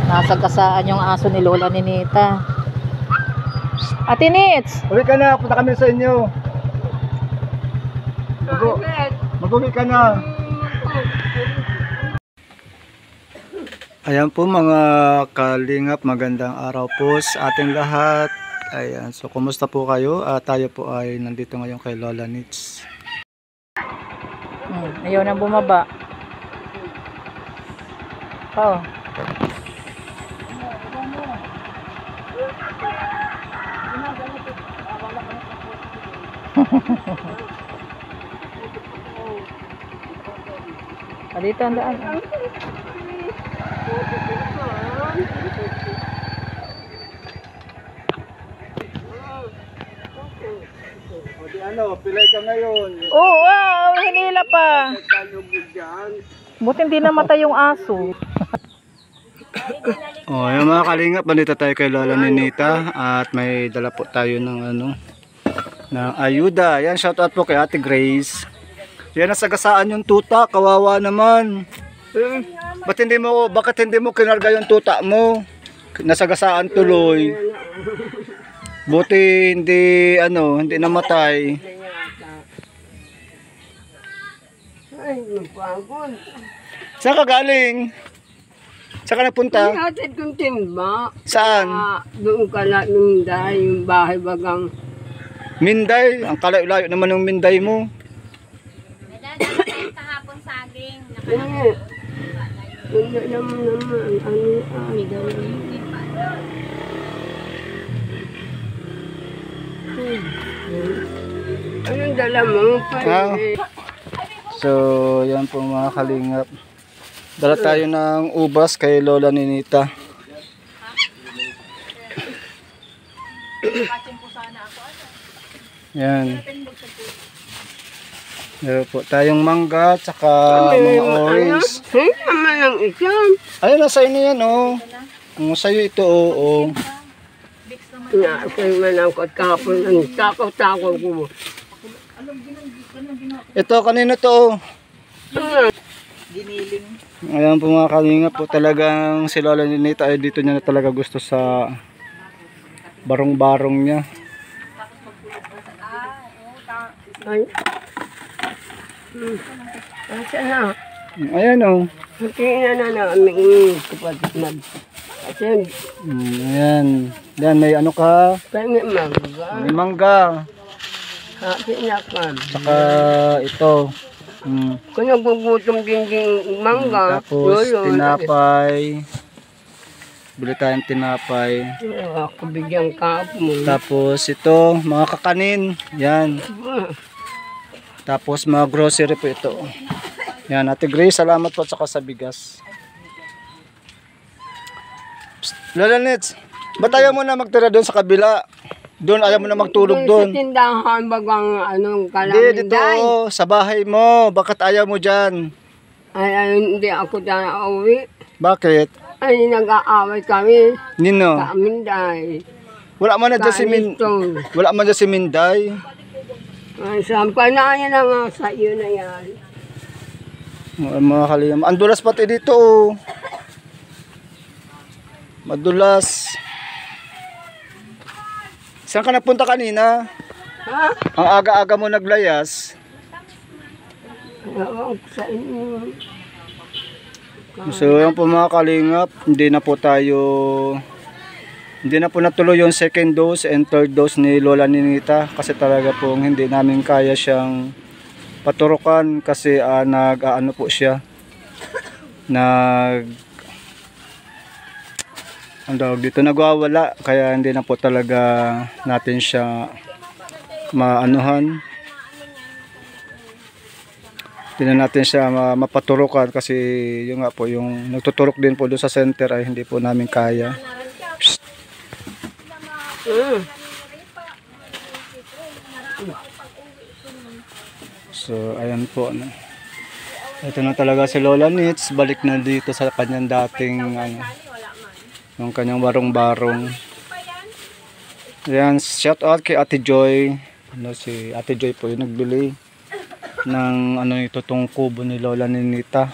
Nasagasaan yung aso ni Lola Ninita. Ate Nits! Uwi ka na, punta kami sa inyo. Mag-uwi ka na. Ayan po mga kalingap, magandang araw po sa ating lahat. Ayan, so kumusta po kayo? Tayo po ay nandito ngayon kay Lola Nits. Ayaw na bumaba. Oh. Dito ang daan. Ano, pilay ka ngayon. Oh, wow, hinila pa. Buti hindi namatay yung aso. Oh, yung mga kalingap, bandito tayo kay Lola Ninita at may dala po tayo ng ng ayuda. Yan, shout out po kay Ate Grace. Yan, nasagasaan yung tuta, kawawa naman. Bakit hindi mo kinarga yung tuta mo? Nasagasaan tuloy. Buti hindi hindi namatay. Saan ka galing? Saan ka napunta? Hatid kong timba. Saan? Doon ka na Minday, yung bahay bagang. Minday? Ang kalayo-layo naman ng Minday mo. Nadadala kahapon saging. Hindi naman. Ay, dalawa. Anong dala mo? So, yan po mga kalingap. Dala tayo ng ubas kay Lola Ninita. Yan. Meron po tayong mangga, tsaka mga orange. Ay, naman ang isang. Ayun, nasa inyo yan, oh. Sa'yo ito, oh. Nakasay man ako at kahapon ang takaw-takaw ko. Ito, kanina to, oh. Giniling. Ayan po mga kalingap po, talagang si Lola Ninita ay dito niya na talaga gusto sa barong-barong niya. Ay. Asa na? Ayan, oh. Tingnan na aming kapatid mag. Ayan. Ayan. Yan, may ano ka? Pangit mangga. May mangga. Happy na ka. Saka ito. Kung nagugutom din mangga. Tapos tinapay. Bili tayong tinapay. Ako bigyan ka mo. Tapos ito, mga kakanin. Yan. Tapos mga grocery po ito. Yan, Ate Grace, salamat po saka sa bigas. Psst, Lola Nits, ba't ayaw mo na magtira doon sa kabila? Doon, ayaw mo na magtulog doon. Sa tindahan bagang anong Hindi, dito, kalamanday. sa bahay mo. Bakit ayaw mo dyan? Ay, hindi ako dyan nauwi. Bakit? Ay, nag-aaway kami. Nino? Sa Aminday. Wala man na dyan si Wala man dyan si Minday. Ay, sampay na yan na nga sa iyo na yan. Mga kalingap. Ang dulas pati dito, oh. Madulas. Saan ka napunta kanina? Ha? Ang aga-aga mo naglayas. Ewan ko sa inyo. So yan po mga kalingap, hindi na po natuloy yung second dose and third dose ni Lola Ninita kasi talaga pong hindi namin kaya siyang paturukan kasi nag-ano po siya, nagwawala, kaya hindi na po talaga natin siya maanuhan. Hindi na natin siya mapaturukan kasi yung nga po, yung nagtuturok din po doon sa center ay hindi po namin kaya. So ayan po, ito na talaga si Lola Nits, balik na dito sa kanyang dating yung kanyang barong-barong. Ayan, shout out kay Ate Joy. Si Ate Joy po yung nagbili ng ito, tong kubo ni Lola Ninita.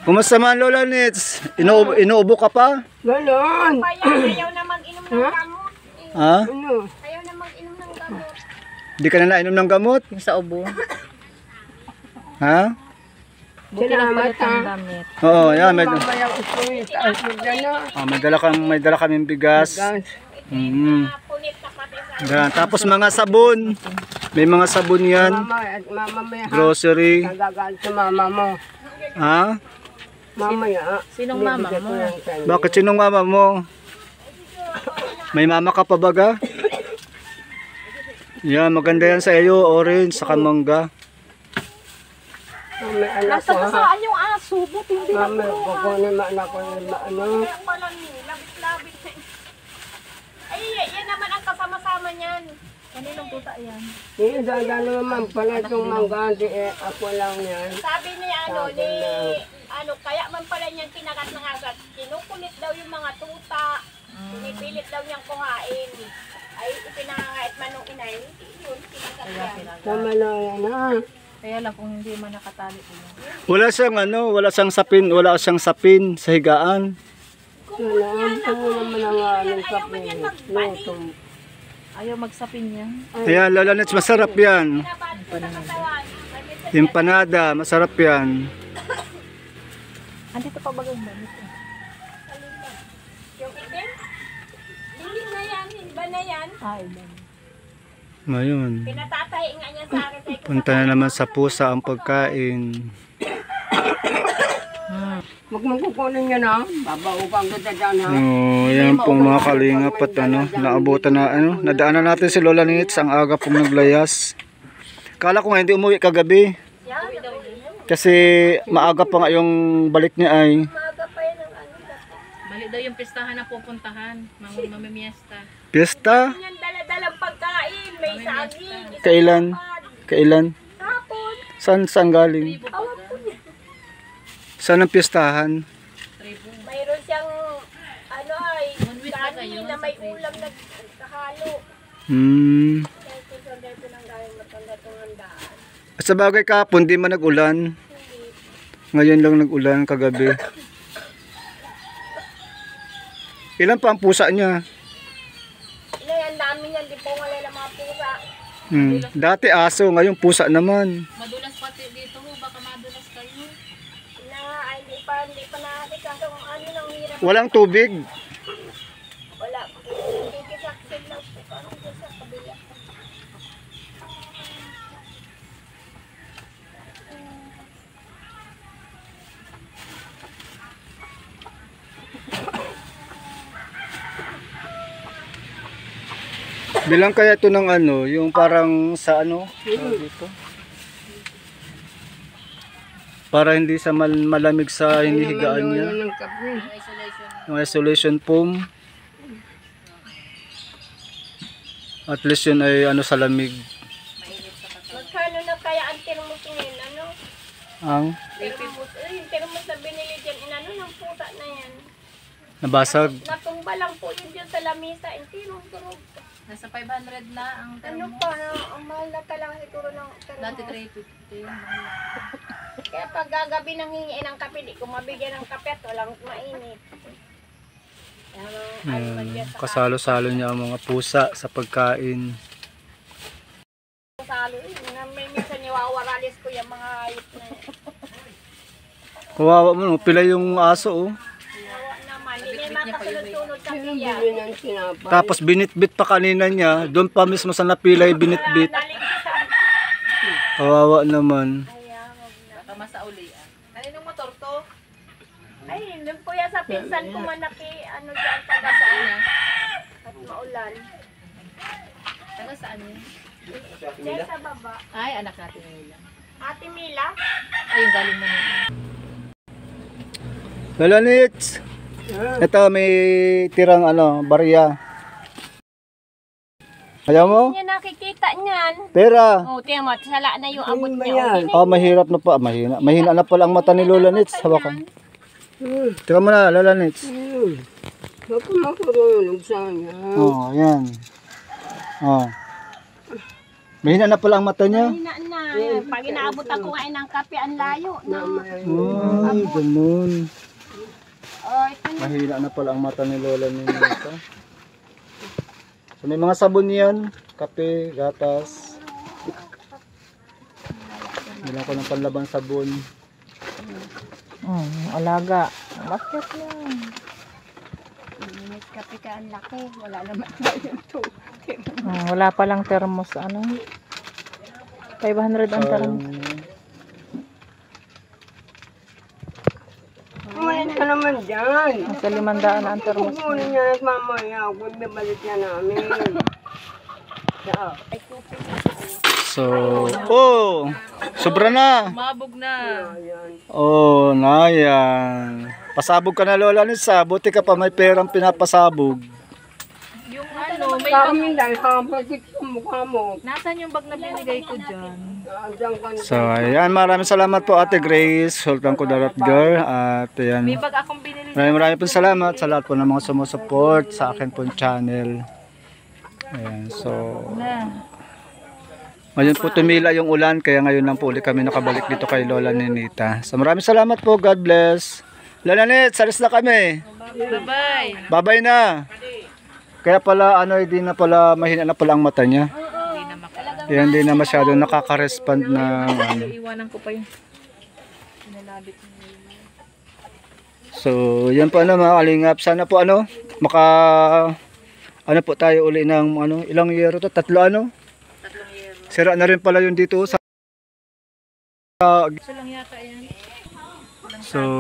Kumusta man, Lola Nits? Inuubo ka pa? Ganon. Kaya ayaw na mag-inom ng gamot. Ha? Ano? Ayaw na mag-inom ng gamot. Di ka na nainom ng gamot? Yung sa ubo. Ha? Buti lang Salamat, palit ang ha? damit. Oo, yan. Mamaya usuin sa asya na. May dala kaming bigas. Gas. Punit na pati sa Yan. Tapos mga sabon. May mga sabon yan. Mama at mamaya ha. Grocery. Nagagalit sa mama mo. Ha? Mamaya. Sinong mama bibigyan ko mo? lang sa'yo. Bakit sinong mama mo? May mama ka pa baga? Yan, maganda yan sa iyo. Orange, saka mangga. May anak Nasa ko ha. saan yung aso? Buti hindi na Mama, kukunin mo anak ko yung ano. Kaya palang labit-labit. Ay, yan naman ang kasama-sama niyan. Kaninong tuta yan? Hindi, dadalo naman pala itong mangganti eh. Ako lang yan. Sabi ni kaya man pala niyan pinakat ng agat. Kinukulit daw yung mga tuta. Pinipilit daw niyang kuhain. Ay, ipinangangait man nung inay. Yun, pinakat yan. Tama na yan ha. Kaya lang kung hindi man nakatali ko. Wala siyang sapin sa higaan. Wala, ang tungo naman ang aming kape. Lutong. Ayaw magsapin yan. Ayan, Lola Nets, masarap yan. Empanada, masarap yan. Andito pa bagang damit. Yung itim? Hindi na yan, ba na yan? Ay, man. Ngayon, Pinatatahi nga niya sa akin. Sabi ko, punta na naman sa pusa ang pagkain. Huwag mong kukunin yan ha. Babaukan kita dyan ha. Oh, yan pong mga kalingap at naabutan na nadaanan natin si Lola Nits ang aga pong naglayas. Kala ko nga hindi umuwi kagabi. Kasi maaga pa nga yung balik niya ay. maaga pa yan ang Mali daw yung pistahan na pupuntahan. Mamimiesta. Piyesta? Yan dala-dalang pagkain. May saging. isang Kailan? lapad. Kailan? Hapon. Saan galing? Awan po niya. Saan ang piyestahan? Mayroon siyang kanin na may ulam na kahalo. Kaya ito sa dito ng gawin matanda itong handaan. Sa bagay kapon, di man nag-ulan. Ngayon lang nag-ulan kagabi. Ilan pa ang pusa niya? Ang dami niyan, di po wala na mga pusa. Dati aso, ngayon pusa naman. Madulas pati dito ho. Baka madulas kayo. Ay, hindi pa nakakita kung ano nang hirap. Walang tubig. Wala. Kikisaksin lang po. Parang dyan sa kabila. Bilang kaya ito ng yung parang sa dito. Para hindi sa malamig sa hinihigaan niya. Ng kape. Yung isolation foam. At least yun ay sa lamig. Magkano na kaya ang termos ngayon? Ano? Ang Termos. Yung termos na binili dyan. Inano ng puta na yan. nabasag. Natumba lang po yun dyan sa lamisa. Turog. Nasa 500 na ang Ano pa? Ang mahal na talaga siguro ng dati termos. 350. Kaya pag gagabi nang hingiin ng kape, di ko mabigyan ng kape at walang mainit. Kasalo-salo niya ang mga pusa sa pagkain. Salo, may minsan niwawaralis ko yung mga hayop na yan. Kawawa mo, pila yung aso. Nawa naman, hindi makasunod-sunod sa piya. Bili ng sinapay. Tapos binitbit pa kanina niya. Doon pa mismo sa napilay binitbit. Naligsan. Kawawa naman. Baka masaulian. Kaninong motor to? Ay, doon po yan sa pinsan ko manaki, dyan, taga Saan yan? at maulan. Taga saan yan? Diyan sa baba. Ay, anak natin nila. Ate Mila, Ay, yung galing mo na. Lola Nits. Ito may tirang barya. Ayaw mo? hindi niya nakikita niyan. Pera. Oh, tingnan mo, sala na yung abot niya. yan? Mahirap na pa. Mahina. Mahina na pala ang mata ni Lola Nits. Hawakan. Teka mo na, Lola Nits. Baka makurulog sa niya. Oh, yan. Oh. Mahina na pala ang mata niya. Hina na. Pag inaabot ako ngayon ng kape, ang layo na. Ay, ganun. Oh, ito na. Mahina na pala ang mata ni Lola Ninita. So may mga sabon yan. Kape, gatas. Bilang ko ng panlabang sabon. Alaga. Bakit na? Minis kape ka, ang laki. Wala naman tayong tubig. Wala palang thermos. Ano? 500 ang thermos. Kumain ka naman dyan. Nasa 500 na ang thermos. Kukunin niya at mamaya. Kung bibalik niya namin. So, oh, sobra na. Mabog na. Oh, nayan. Pasabog ka na Lola Nisa. Buti ka pa may perang pinapasabog. Yung ano, may Kami dahil kapagkit sa mukha mo. Nasaan yung bag na binigay ko dyan? Diyan ka na. So, ayan. Maraming salamat po Ate Grace. Sultan Kudarat Girl. At ayan. May bag akong binili. Maraming po salamat sa lahat po ng mga sumusupport sa akin pong channel. Ayan. So, Na. ngayon po tumila yung ulan. Kaya ngayon lang po ulit kami nakabalik dito kay Lola Ninita. So, maraming salamat po. God bless. Lola Nit, salis na kami. Bye-bye. Babay na. Kaya pala ano, hindi na pala mahina na pala ang mata niya. Hindi na makalaga. Kaya hindi na masyado nakaka-respond na ano. Iwanan ko pa yung pinalabit mo. So, yan po ano mga kalingap. Sana po ano, ano po tayo uli ng ano, ilang yero to? 3 ano? 3 yero. Sira na rin pala yung dito sa Gusto lang yata yan. So,